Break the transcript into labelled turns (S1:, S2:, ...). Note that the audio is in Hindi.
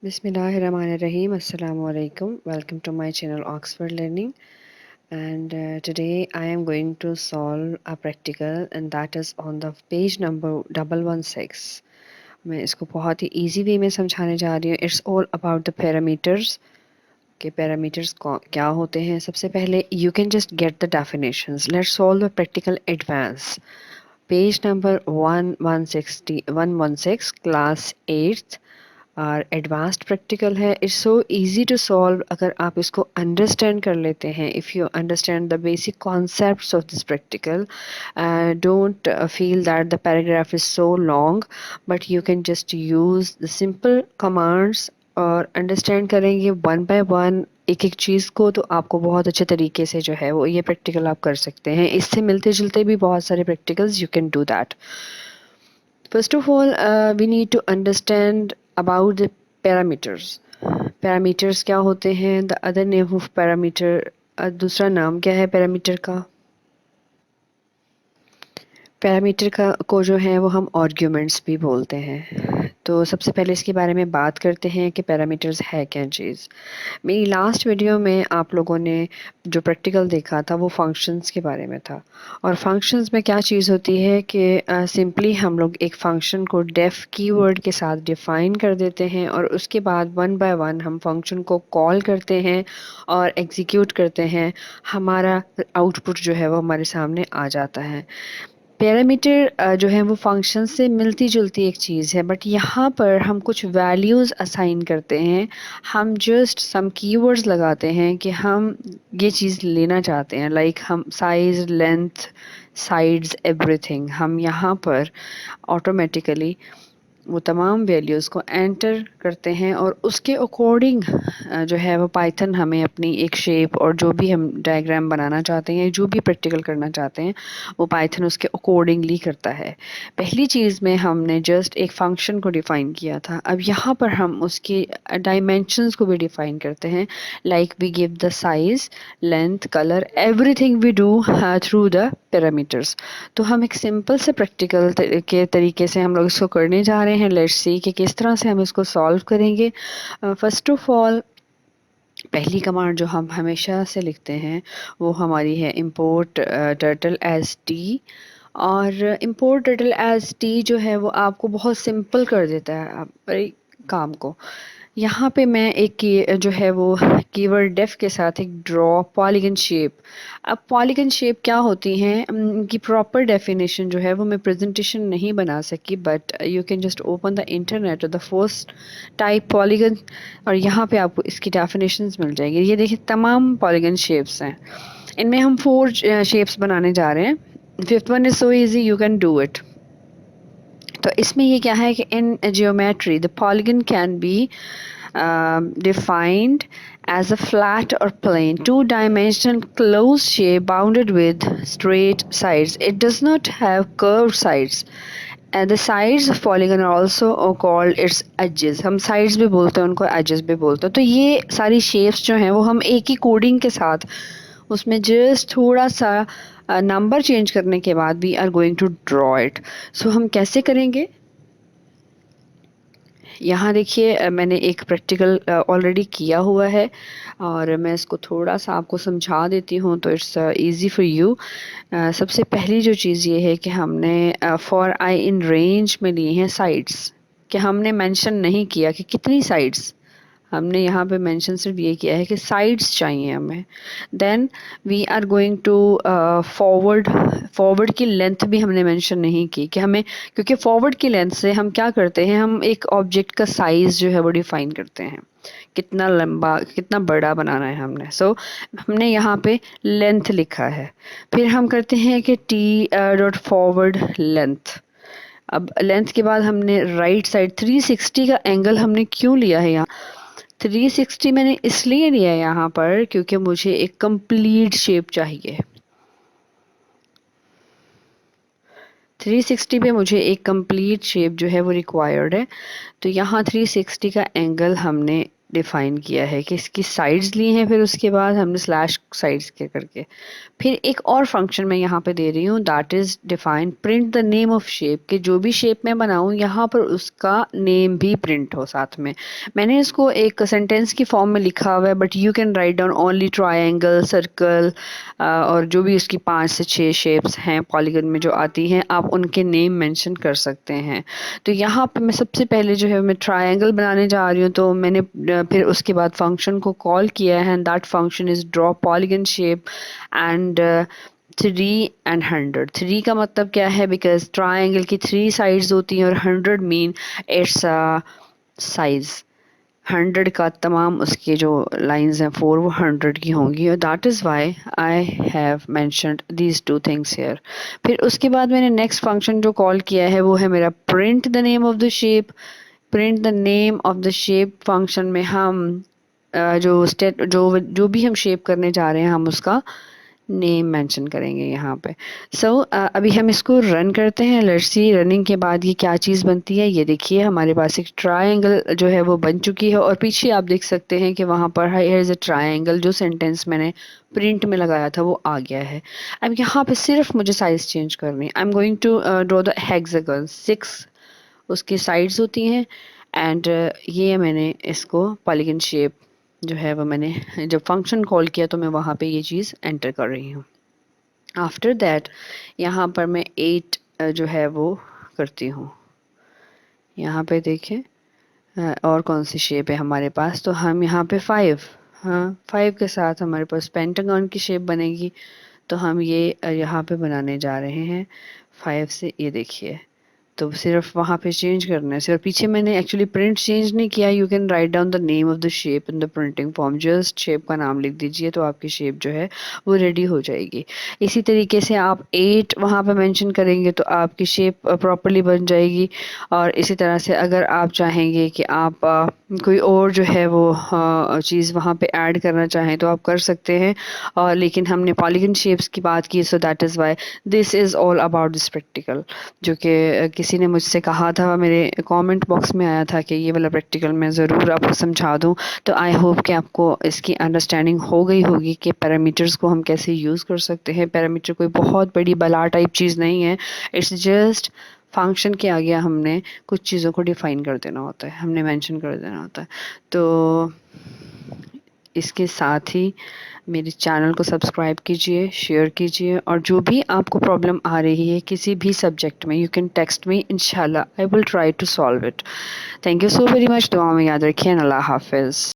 S1: Bismillahirrahmanirrahim. Assalamu alaikum. Welcome to my channel Oxford Learning. And today I am going to solve a practical, and that is on the page number 116. मैं इसको बहुत ही easy way में समझाने जा रही हूँ. It's all about the parameters. कि parameters क्या होते हैं. सबसे पहले you can just get the definitions. Let's solve the practical advance. Page number 116 class 8th और एडवांस्ड प्रैक्टिकल है. It's so easy to solve अगर आप इसको अंडरस्टैंड कर लेते हैं. If you understand the basic concepts of this practical, don't feel that the paragraph is so long, but you can just use the simple commands और अंडरस्टैंड करेंगे वन बाय वन एक एक चीज़ को, तो आपको बहुत अच्छे तरीके से जो है वो ये प्रैक्टिकल आप कर सकते हैं. इससे मिलते जुलते भी बहुत सारे practicals you can do that. First of all, we need to understand about the parameters. Parameters क्या होते हैं? The other name of parameter, दूसरा नाम क्या है पैरामीटर का? पैरामीटर का को जो है वो हम आर्ग्यूमेंट्स भी बोलते हैं. तो सबसे पहले इसके बारे में बात करते हैं कि पैरामीटर्स है क्या चीज़. मेरी लास्ट वीडियो में आप लोगों ने जो प्रैक्टिकल देखा था वो फंक्शंस के बारे में था. और फंक्शंस में क्या चीज़ होती है कि सिंपली हम लोग एक फंक्शन को डेफ कीवर्ड के साथ डिफ़ाइन कर देते हैं और उसके बाद वन बाय वन हम फंक्शन को कॉल करते हैं और एग्जीक्यूट करते हैं. हमारा आउटपुट जो है वो हमारे सामने आ जाता है. पैरामीटर जो है वो फंक्शन से मिलती जुलती एक चीज़ है, बट यहाँ पर हम कुछ वैल्यूज़ असाइन करते हैं. हम जस्ट सम कीवर्ड्स लगाते हैं कि हम ये चीज़ लेना चाहते हैं, लाइक हम साइज़, लेंथ, साइड्स, एवरीथिंग. हम यहाँ पर ऑटोमेटिकली वो तमाम वैल्यूज़ को एंटर करते हैं और उसके अकॉर्डिंग जो है वो पाइथन हमें अपनी एक शेप और जो भी हम डायग्राम बनाना चाहते हैं, जो भी प्रैक्टिकल करना चाहते हैं, वो पाइथन उसके अकॉर्डिंगली करता है. पहली चीज़ में हमने जस्ट एक फंक्शन को डिफ़ाइन किया था. अब यहाँ पर हम उसकी डायमेंशंस को भी डिफ़ाइन करते हैं, like we give the size, length, colour, everything we do through the parameters. तो हम एक सिंपल से प्रैक्टिकल के तरीके से हम लोग इसको करने जा रहे हैं. लेट्स सी कि किस तरह से हम इसको सॉल्व करेंगे. फर्स्ट ऑफ ऑल, पहली कमांड जो हम हमेशा से लिखते हैं वो हमारी है import turtle as t. और import turtle as t जो है वो आपको बहुत सिंपल कर देता है आप काम को. यहाँ पे मैं एक की जो है वो कीवर्ड डेफ के साथ एक ड्रॉ पॉलीगन शेप. अब पॉलीगन शेप क्या होती हैं, उनकी प्रॉपर डेफिनेशन जो है वो मैं प्रेजेंटेशन नहीं बना सकी, but you can just open the internet और द फर्स्ट टाइप पॉलीगन और यहाँ पे आपको इसकी डेफिनेशंस मिल जाएगी. ये देखिए तमाम पॉलीगन शेप्स हैं. इनमें हम 4 शेप्स बनाने जा रहे हैं. Fifth one is so easy, you can do it. तो इसमें ये क्या है कि in geometry the polygon can be defined as a flat or plane two-dimensional closed shape bounded with straight sides. It does not have curved sides. And the sides of polygon are also called its edges. हम sides भी बोलते हैं उनको, edges भी बोलते हैं. तो ये सारी shapes जो हैं वो हम एक ही कोडिंग के साथ उसमें जस्ट थोड़ा सा नंबर चेंज करने के बाद we are going to draw it. So हम कैसे करेंगे, यहाँ देखिए मैंने एक प्रैक्टिकल ऑलरेडी किया हुआ है और मैं इसको थोड़ा सा आपको समझा देती हूँ तो इट्स इजी फॉर यू. सबसे पहली जो चीज़ ये है कि हमने फॉर आई इन रेंज में लिए हैं साइड्स, कि हमने मेंशन नहीं किया कि कितनी साइड्स. हमने यहाँ पे मेंशन सिर्फ ये किया है कि साइड्स चाहिए हमें. Then we are going to forward की लेंथ भी हमने मेंशन नहीं की कि हमें, क्योंकि फॉरवर्ड की लेंथ से हम क्या करते हैं, हम एक ऑब्जेक्ट का साइज़ जो है वो डिफ़ाइन करते हैं, कितना लंबा कितना बड़ा बनाना है हमने. सो हमने यहाँ पे लेंथ लिखा है. फिर हम करते हैं कि टी डॉट फॉरवर्ड लेंथ. अब लेंथ के बाद हमने राइट साइड 360 का एंगल हमने क्यों लिया है यहाँ, 360 मैंने इसलिए लिया है यहाँ पर क्योंकि मुझे एक कंप्लीट शेप चाहिए. 360 पे मुझे एक कंप्लीट शेप जो है वो रिक्वायर्ड है. तो यहाँ 360 का एंगल हमने डिफाइन किया है कि इसकी साइड्स ली हैं, फिर उसके बाद हमने स्लैश साइड्स के करके फिर एक और फंक्शन मैं यहाँ पे दे रही हूँ, that is define print the name of shape, कि जो भी शेप मैं बनाऊँ यहाँ पर उसका नेम भी प्रिंट हो साथ में। मैंने इसको एक सेंटेंस की फॉर्म में लिखा हुआ है, but you can write down only triangle, circle और जो भी उसकी 5 से 6 शेप्स हैं पॉलीगन में जो आती हैं, आप उनके नेम मेंशन कर सकते हैं। तो यहाँ पे मैं सबसे पहले जो है मैं ट्रायंगल बनाने जा रही हूँ, तो मैंने फिर उसके बाद फंक्शन को कॉल किया है, and that function is draw polygon shape and 3 and 100। 3 का मतलब क्या है, बिकॉज ट्राइंगल की 3 साइड्स होती हैं, और 100 मीन इट्स साइज। 100 का तमाम उसके जो लाइंस हैं 4 वो 100 की होंगी, और that is why I have mentioned these two things here. फिर उसके बाद मैंने नेक्स्ट फंक्शन जो कॉल किया है वो है मेरा print the name of the shape. Print the name of the shape function में हम जो भी हम शेप करने जा रहे हैं हम उसका नेम मेंशन करेंगे यहाँ पे। अभी हम इसको रन करते हैं, लेट्स सी रनिंग के बाद ये क्या चीज़ बनती है। ये देखिए हमारे पास एक ट्रायंगल जो है वो बन चुकी है, और पीछे आप देख सकते हैं कि वहाँ पर हियर इज़ अ ट्रायंगल, जो सेंटेंस मैंने प्रिंट में लगाया था वो आ गया है। अब यहाँ पे सिर्फ मुझे साइज चेंज करनी है। I am going to draw the hexagon, 6 उसकी साइड्स होती हैं, एंड ये मैंने इसको पॉलीगन शेप जो है वो मैंने जब फंक्शन कॉल किया तो मैं वहाँ पे ये चीज़ एंटर कर रही हूँ। आफ्टर दैट यहाँ पर मैं 8 जो है वो करती हूँ। यहाँ पे देखें और कौन सी शेप है हमारे पास, तो हम यहाँ पे 5, हाँ 5 के साथ हमारे पास पेंटागन की शेप बनेगी। तो हम ये यहाँ पे बनाने जा रहे हैं 5 से। ये देखिए, तो सिर्फ वहाँ पे चेंज करना है सिर्फ। पीछे मैंने एक्चुअली प्रिंट चेंज नहीं किया। You can write down the name of the shape in the printing form, just shape का नाम लिख दीजिए तो आपकी शेप जो है वो रेडी हो जाएगी। इसी तरीके से आप 8 वहाँ पे मेंशन करेंगे तो आपकी शेप प्रॉपरली बन जाएगी। और इसी तरह से अगर आप चाहेंगे कि आप कोई और जो है वो चीज़ वहाँ पे ऐड करना चाहें तो आप कर सकते हैं। और लेकिन हमने पॉलीगन शेप्स की बात की, so that is why this is all about this practical, जो कि किसी ने मुझसे कहा था, मेरे कमेंट बॉक्स में आया था कि ये वाला प्रैक्टिकल मैं ज़रूर आपको समझा दूं। तो आई होप कि आपको इसकी अंडरस्टैंडिंग हो गई होगी कि पैरामीटर्स को हम कैसे यूज़ कर सकते हैं। पैरामीटर कोई बहुत बड़ी बला टाइप चीज़ नहीं है, इट्स जस्ट फंक्शन के आगे हमने कुछ चीज़ों को डिफ़ाइन कर देना होता है, हमने मेंशन कर देना होता है। तो इसके साथ ही मेरे चैनल को सब्सक्राइब कीजिए, शेयर कीजिए, और जो भी आपको प्रॉब्लम आ रही है किसी भी सब्जेक्ट में, यू कैन टेक्स्ट मी, इंशाल्लाह I will try to solve it. Thank you so very much. दुआ में याद रखिए। अल्लाह हाफिज़।